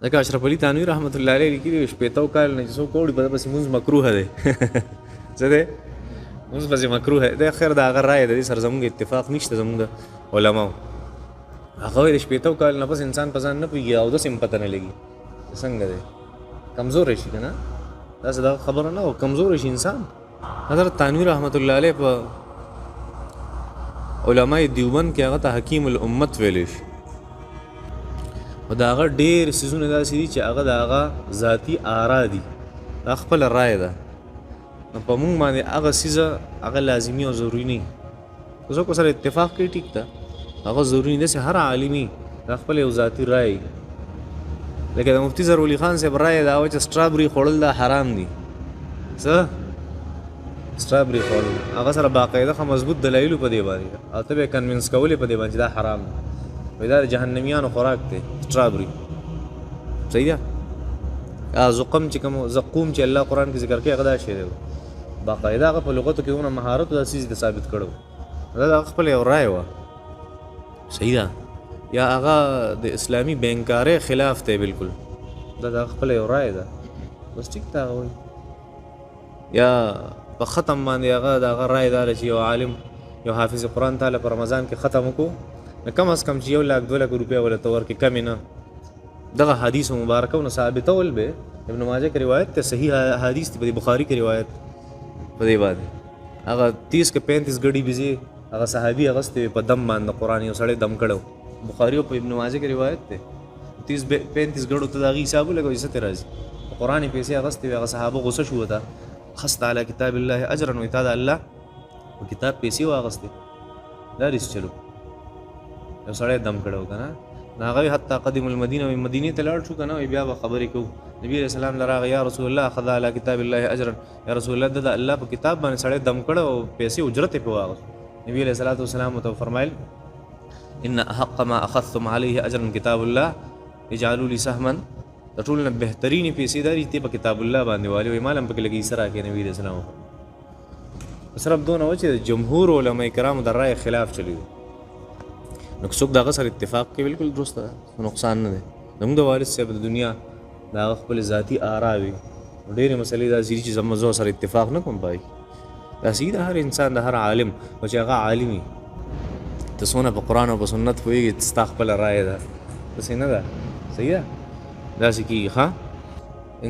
ځکه اشرف علي تنویر رحمت الله علیه لیکلي شپېتو کال نه چې څوک وړي په ده پسې مونځ مکروه دی څه دی مونځ پسې مکروه دی خیر د هغه رایه د دې سره زمونږ اتفاق نشته زمونږ د علماو هغه وایي د شپېتو کال نه پس انسان په ځان نه پوهېږي او داسې هم پته نه لګي چې څنګه دی کمزوری شي که نه داسې دا خبره نه وه کمزوری شي انسان حضرت تنویر رحمت الله علیه په علماء دیوبند کې هغه ته حکیم الامت ویلی شي او د هغه ډېر څیزونه داسې دي چې هغه د هغه ذاتي آرا دي دا خپله رایه ده نو په مونږ باندې هغه څیزه هغه لازمي او ضروري نه که څوک سره اتفاق کوي ټیک ده هغه ضروري نه چې هر عالمي دا خپل یو ذاتي رایه لکه د مفتي ظهرالي خان صاحب رایه دا وه چې سټرابري خوړل دا حرام دي څه سټرابري خوړل هغه سره باقاعده ښه مضبوط دلایلو په دې باندې او ته به یې کنوینس کولې په دې باندې چې دا حرام دی وایي دا د جهنمیانو خوراک دی سټرابري صحیح ده زقوم چې الله قرآن کې ذکر کوي هغه دا شی دی باقاعده هغه په لغتو کې ونه مهارت دا څیز ته ثابت کړو دا د خپل یو رایه وه صحیح ده یا هغه د اسلامي بینکارۍ خلاف دی بالکل دا د خپل یو رایه ده بس ټیک ده هغه وایي یا په ختم باندې هغه د هغه رایه دا ده چې یو عالم یو حافظ قرآن تعالی په رمضان کې ختم وکړو نو کم از کم چې 1 لاک 2 لاک روپۍ ورته ته ورکړي کمې نه دغه حدیث مبارکونه ثابتول به ابن ماجه کې روایت ته صحیح حدیث دی په بخاری کې روایت په دې باندې هغه 30 که 35 غړي بيزي هغه صحابي اغسته په دم باندې قرآن یو سړی دم کړو بخاری او په ابن ماجه کې روایت ده 30 35 غړو ته دغه حساب لګوي ست راځي قرآن پیسې اغسته هغه صحابه غوسه شو ته خست علی کتاب الله اجرا و اتاد الله او کتاب پیسې واغسته دا ریس چلو یو سړی دم کړو کنه هغه حتی قدم المدینه و مدینه ته لاړ شو کنه بیا به خبرې کو نبی رسول الله لراغه یا رسول الله خذ علی کتاب الله اجرا یا رسول الله د الله په کتاب باندې سړی دم کړو او پیسې اجرت په واغسته نبی علیہ الصلوۃ والسلام تو فرمایل ان احق ما اخذتم عليه اجرا كتاب الله اجعلوا لي سهما ټول نه بهترین پیسې داري ته په کتاب الله باندې والی وي مالم پکې لګي سره کې نبی رسول الله صرف دونه و چې جمهور علما کرام د رائے خلاف چلی نو څوک دغه سره اتفاق کوي بالکل درست ده نقصان نه ده زموږ د وارث صاحب د دنیا دا خپل ذاتی آرا وي ډېرې مسلې دا چې زموږ سره اتفاق نه کوم پای دا سیده هر انسان د هر عالم او چې هغه عالمي ته څونه په قرآن او په سنت پوهېږي ستا خپله رایه ده داسې نه ده صحیح ده داسې کېږي ښه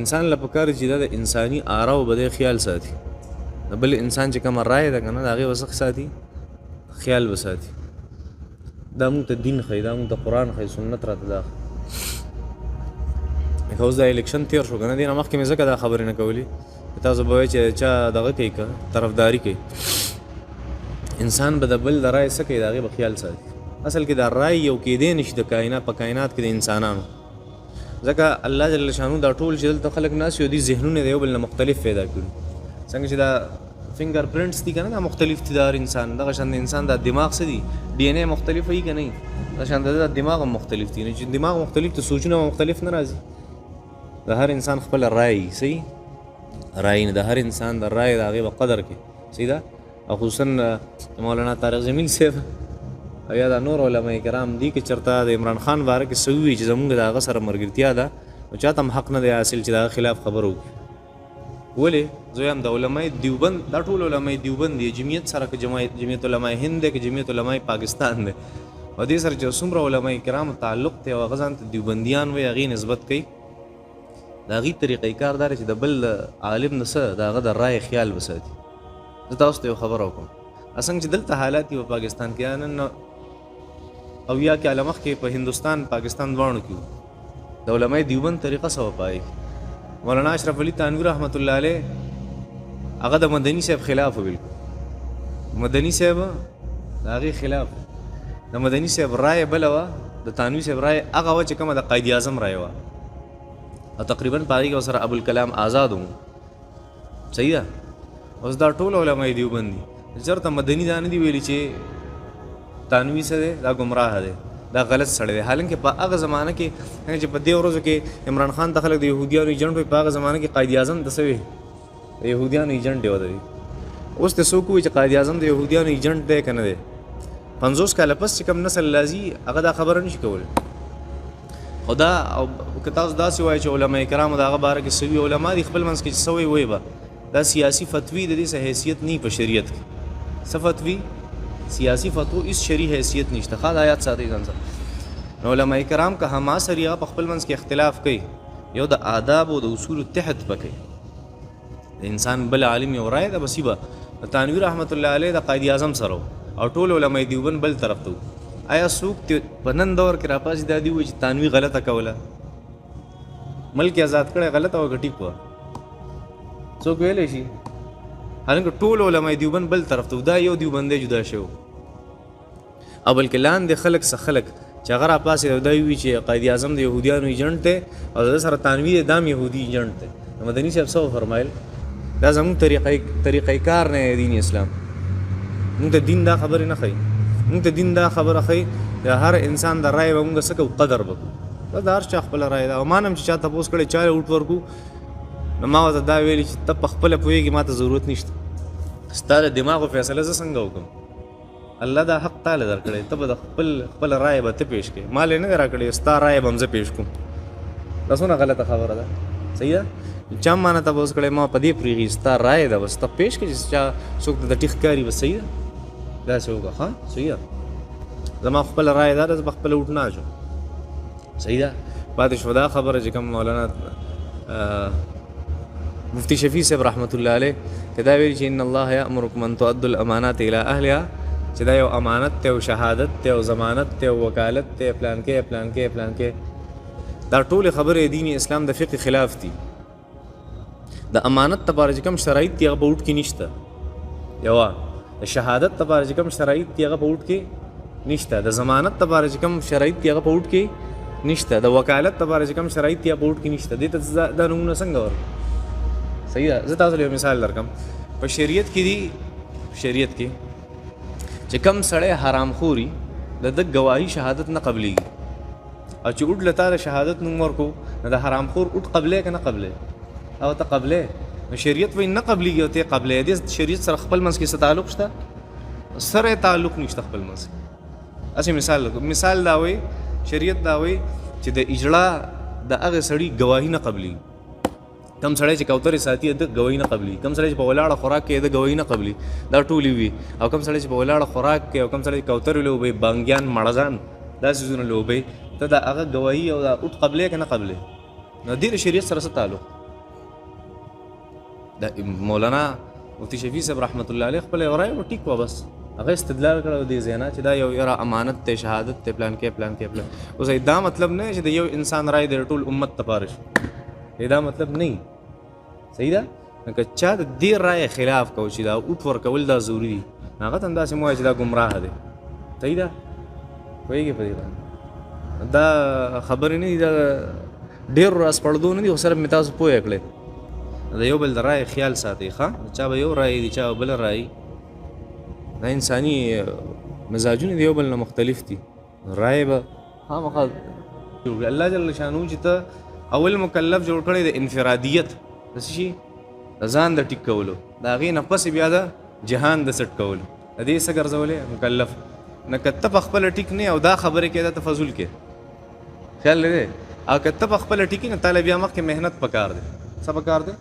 انسان له پکار چې دا د انساني آراو به دی خیال ساتي د بل انسان چې کومه رایه ده که نه د هغې به څه ساتي خیال به ساتي دا مونږ ته دین ښایي دا مونږ ته قرآن ښایي سنت راته دا لکه اوس دا الیکشن تیر شو که نه دې نه مخکې مې ځکه دا خبرې نه کولې تاسو به وایئ چې چا دغه کوي که طرفداري کوي انسان به د بل د رایې څه کوي د هغې به خیال ساتي اصل کې دا رایې یو کېدی نه شي د کائنات په کائنات کې د انسانانو ځکه الله جل شانو دا ټول چې دلته خلک ناست یو دي ذهنونه د یو بل نه مختلف پیدا کړي څنګه چې دا فنګر پرنټس دي که نه دا مختلف دي د هر انسان دغه شان د انسان دا دماغ څه دي ډي ان اے مختلف وي که نه دغه شان د دماغ هم مختلف دي چې دماغ مختلف ته سوچونه مختلف نه راځي د هر انسان خپله رایې صحیح رای نه د هر انسان د رای د هغې به قدر کې صحیح ده او خصوصا مولانا طارق جمیل صاحب او یا دا نور علما کرام دي که چېرته د عمران خان باره کې څه ووي چې زمونږ د هغه سره ملګرتیا ده نو چا ته هم حق نه دی حاصل چې د هغه خلاف خبره وکړي ولې زه یم د علمای دیوبند دا ټول علمای دیوبند دي جمعیت سره که جمعیت علمای هند دی که جمعیت علمای پاکستان دی او دې سره چې څومره علمای کرام تعلق دی او هغه ځان ته دیوبندیان وایي هغې نسبت کوي د هغې طریقې کار دا چې د بل عالم نه څه د هغه د رایې خیال وساتي زه تاسو ته یو خبره وکړم څنګه چې دلته حالات دي په پاکستان کې نن او یا کې علمخ کې په هندوستان پاکستان دواړو کې د علماء دیوبند طریقه څه وپایي مولانا اشرف علي تنویر رحمت الله علیه هغه د مدني صاحب خلاف بالکل مدني صاحب د هغې خلاف د مدني صاحب رایه بله وه د تنویر صاحب رایه هغه وه چې کومه د قائد اعظم رایه وه او تقریبا په هغې کې سره ابوالکلام آزاد و صحیح ده اوس دا ټول علماء دیوبند دي چېرته مدني دا نه دي ویلي چې تنویر څه دی دا ګمراه دی دا غلط سړی دی حالانکه په هغه زمانه کې چې په دې ورځو کې عمران خان ته خلک د یهودیانو ایجنټ وي په هغه زمانه کې قائد اعظم د څه وي د یهودیانو ایجنټ دی ودوي اوس ته څوک وایي چې قائد اعظم د یهودیانو ایجنټ دی که نه دی 50 کاله پس چې کوم نسل راځي هغه دا خبره نشي کولی او دا او که تاسو داسې وایئ چې علما کرامو د هغه باره کې څه وي، علما دي خپل منځ کې چې څه وایي به دا سیاسي فتوی د دې څه حیثیت نه په شریعت کې. څه فتوی؟ سیاسي فتو هېڅ شرعي حیثیت نشته. ښه دا یاد ساتئ ځان سره. نو علما کرام که هما سره هغه په خپل منځ کې اختلاف کوي، یو د آداب او د اصولو تحت به کوي. د انسان بل عالم یو رایه ده بس به تانوي رحمت الله علیه د قائد اعظم سره او ټول علما دیوبند بل طرف ته. آیا څوک په نن دور کې راپاسې دا دي وایي چې تانوي غلطه کوله، ملک آزاد کړی غلطه وه که ټیک وه؟ څوک ویلی شي؟ حالانکه ټول علما دیوبند بل طرف ته، دا یو دیوبندی جدا شو او بلکې لاندې خلک څه خلک چې هغه راپاسې دا وایي چې قائد اعظم د یهودیانو ایجنټ دی او د سره تانوي دی دام یهودي ایجنټ دی. نو مدني صاحب څه وفرمایل؟ دا زموږ طریقې کار نه دی دین اسلام. موږ ته دین دا خبرې نه ښیي، موږ ته دین دا خبره ښیي د هر انسان د رایې به موږ څه کوو، قدر به کوو. بس د هر چا خپله رایه ده. او ما نه هم چې چا تپوس کړی چا یې ووټ ورکړو، نو ما ورته دا ویلي چې ته په خپله پوهېږې ما ته ضرورت نشته، ستا د دماغو فیصله زه څنګه وکړم؟ الله دا حق تاله درکړی، ته به د خپله رایه به ته پیش کړې، ما له نه دی راکړې، ستا رایه به هم زه پیش کوم. دا څومره غلطه خبره ده. صحیح ده؟ چا ما نه تپوس کړی ما په دې پرېږي، ستا رایه ده بس ته پیش کړې چې چا څوک ته د ټیک ښکاري بس. صحیح ده؟ داسې وکړه. ښه صحیح ده. زما خپله رایه دا ده، زه په خپله ووټ نه اچوم. صحیح ده؟ پاتې شوه دا خبره چې کوم مولانا مفتی شفیع صاحب رحمت الله علیه که دا ویلي چې ان الله یأمرکم ان تؤدوا الامانات الی اهلها، چې دا یو امانت دی او شهادت دی او ضمانت دی او وکالت دی، پلان کې دا ټولې خبرې دین اسلام د فقه خلاف دي. د امانت لپاره چې کوم شرایط دي هغه په ووټ کې نشته. یوه د شهادت لپاره چې کوم شرایط دي هغه په ووټ کې نشته. د ضمانت لپاره چې کوم شرایط دي هغه په ووټ کې نشته. د وکالت لپاره چې کوم شرایط دي هغه په ووټ کې نشته. دې ته دا نومونه څنګه ورکړو؟ صحیح ده. زه تاسو له یو مثال درکړم. په شریعت کې دي، شریعت کې چې کوم سړی حرام خوري د ده ګواهي شهادت نه قبلېږي، او چې اوټ له تا شهادت نوم ورکو نو د حرام خور اوټ قبلې که نه قبلې؟ او ته قبلې، نو شریعت وایي نه قبلېږي او ته یې قبلې. دې شریعت سره خپل منځ کې څه تعلق شته؟ سره یې تعلق نشته خپل منځ کې. هسې مثال دا وایي، شریعت دا وایي چې د اجړا د هغه سړي ګواهي نه قبلېږي. کم سړی چې کوترې ساتي د ګواهي نه قبلي، کم سړی چې په ولاړه خوراک کوي د ګواهي نه قبلي، دا ټولې وي. او کم سړی چې په ولاړه خوراک کوي او کم سړی چې کوترې لوبوي، بانګیان، مړزان، دا څیزونه لوبوي، ته د هغه ګواهي او دا اوټ قبلې که نه قبلې؟ نو دې د شریعت سره څه تعلق؟ د مولانا مفتی شفیع صاحب رحمت الله علیه خپله یو رایه وه، ټیک وه، بس هغه استدلال کړی دې ځای نه چې دا یو یاره امانت دی، شهادت دی، پلان کې. اوس دا مطلب نه چې د یو انسان رایه د ټول امت لپاره شي، دا مطلب نه. صحیح ده؟ که چا د دې رایې خلاف کو چې دا اوټ ورکول دا ضروري دي، هغه ته هم داسې مه وایه چې دا ګمراه دی. صحیح ده؟ پوهېږې په دې باندې دا خبرې نه دي، دا ډېرو راسپړدو نه دي، خو صرف مې تاسو پوه کړئ. د یو بل د رایې خیال ساتئ. ښه، چا به یو رایې دي، چا به بله رایې. دا انساني مزاجونه د یو بل نه مختلف دي. رایې به خامخا الله جل شانو چې ته اول مکلف جوړ کړی د انفرادیت د څه شي، د ځان د ټیک کولو، د هغې نه پس بیا د جهان د سټ کولو، د دې څه ګرځولی مکلف نه. که ته په خپله ټیک نه او دا خبرې کې دا تفضل کې خیال لرې، او که ته په خپله ټیکي نه تاله بیا مخکې محنت پکار دی. څه پکار دی؟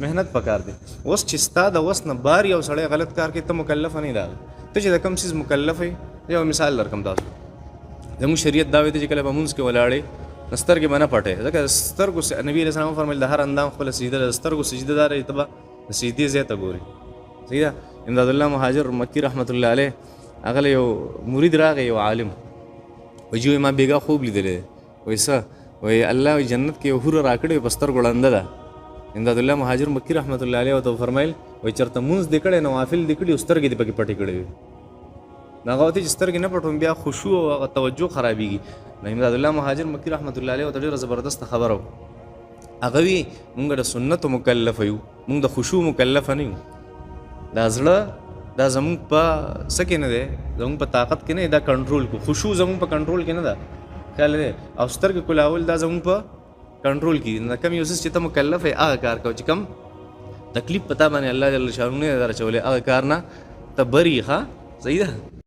محنت پکار دی. اوس چې ستا د وس نه بار یو سړی غلط کار کوي، ته مکلف نه دا ته چې د کوم څیز مکلف یې. یو مثال درکړم تاسو. زموږ شریعت دا وایي چې کله به مونځ کې ولاړې سترګې به نه پټې، ځکه سترګو نبي علیه السلام فرمایل د هر اندام خپله سجده ده، د سترګو سجده داره ته به د سجدې ځای ته ګوري. صحیح ده؟ امداد الله مهاجر مکی رحمت الله علیه هغه له یو مرید راغی، یو عالم، وایي ما بیګا خوب لیدلی. وایي څه؟ وایي الله جنت کې یو حوره راکړې په سترګو ړنده ده. امداد الله مهاجر مکی رحمت الله علیه ورته فرمایل وایي چېرته مونځ دې کړی، نوافل دې کړي او سترګې دې پکې پټې کړې وي. هغه ورته چې سترګې نه پټوم بیا خشوع او هغه توجه خرابېږي. نو امداد الله مهاجر مکی رحمت الله علیه ورته ډېره زبردسته خبره وه. هغه وي مونږ د سنتو مکلفه یو، مونږ د خشوع مکلفه نه یو. دا زړه دا زمونږ په څه کې نه دی، زمونږ په طاقت کې نه دی، دا کنټرول کو. خشوع زمونږ په کنټرول کې نه ده، خیال دی. او سترګې کلاول دا زمونږ په کنټرول کې نه. کم یو څیز چې ته مکلف یې هغه کار کوه، چې کم تکلیف پتا باندې الله جل شانو نه در اچولی، هغه کار نه ته بری. ښه، صحیح ده؟